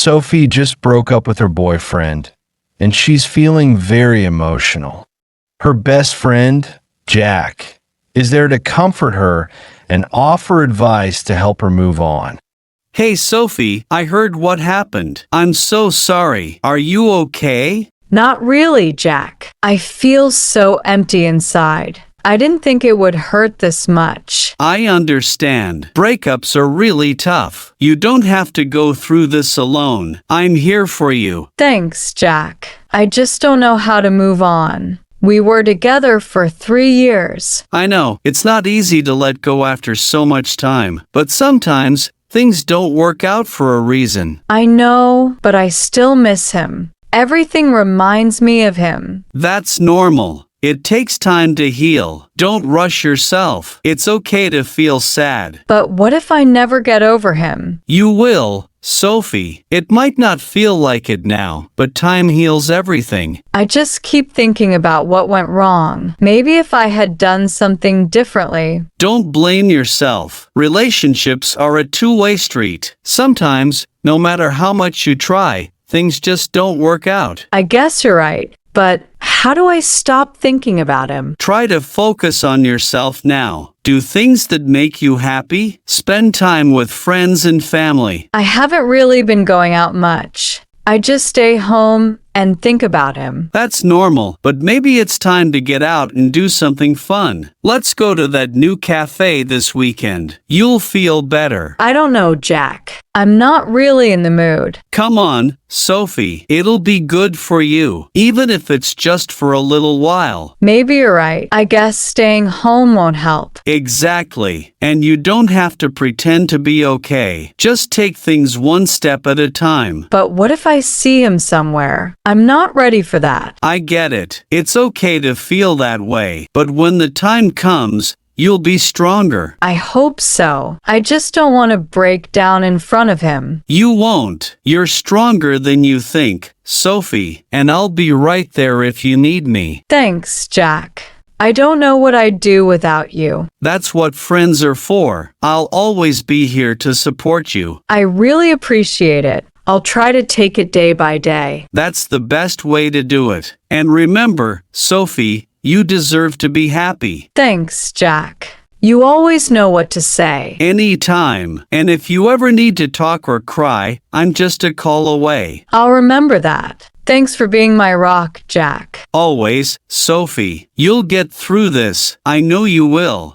Sophie just broke up with her boyfriend, and she's feeling very emotional. Her best friend, Jack, is there to comfort her and offer advice to help her move on. Hey Sophie, I heard what happened. I'm so sorry. Are you okay? Not really, Jack. I feel so empty inside. I didn't think it would hurt this much. I understand. Breakups are really tough. You don't have to go through this alone. I'm here for you. Thanks, Jack. I just don't know how to move on. We were together for 3 years. I know, it's not easy to let go after so much time, but sometimes things don't work out for a reason. I know, but I still miss him. Everything reminds me of him. That's normal. It takes time to heal. Don't rush yourself. It's okay to feel sad. But what if I never get over him? You will, Sophie. It might not feel like it now, but time heals everything. I just keep thinking about what went wrong. Maybe if I had done something differently. Don't blame yourself. Relationships are a two-way street. Sometimes, no matter how much you try, things just don't work out. I guess you're right. But how do I stop thinking about him? Try to focus on yourself now. Do things that make you happy. Spend time with friends and family. I haven't really been going out much. I just stay home and think about him. That's normal, but maybe it's time to get out and do something fun. Let's go to that new cafe this weekend. You'll feel better. I don't know, Jack. I'm not really in the mood. Come on, Sophie. It'll be good for you, even if it's just for a little while. Maybe you're right. I guess staying home won't help. Exactly. And you don't have to pretend to be okay. Just take things one step at a time. But what if I see him somewhere? I'm not ready for that. I get it. It's okay to feel that way. But when the time comes, you'll be stronger. I hope so. I just don't want to break down in front of him. You won't. You're stronger than you think, Sophie, and I'll be right there if you need me. Thanks, Jack. I don't know what I'd do without you. That's what friends are for. I'll always be here to support you. I really appreciate it. I'll try to take it day by day. That's the best way to do it. And remember, Sophie, you deserve to be happy. Thanks, Jack. You always know what to say. Anytime. And if you ever need to talk or cry, I'm just a call away. I'll remember that. Thanks for being my rock, Jack. Always, Sophie. You'll get through this. I know you will.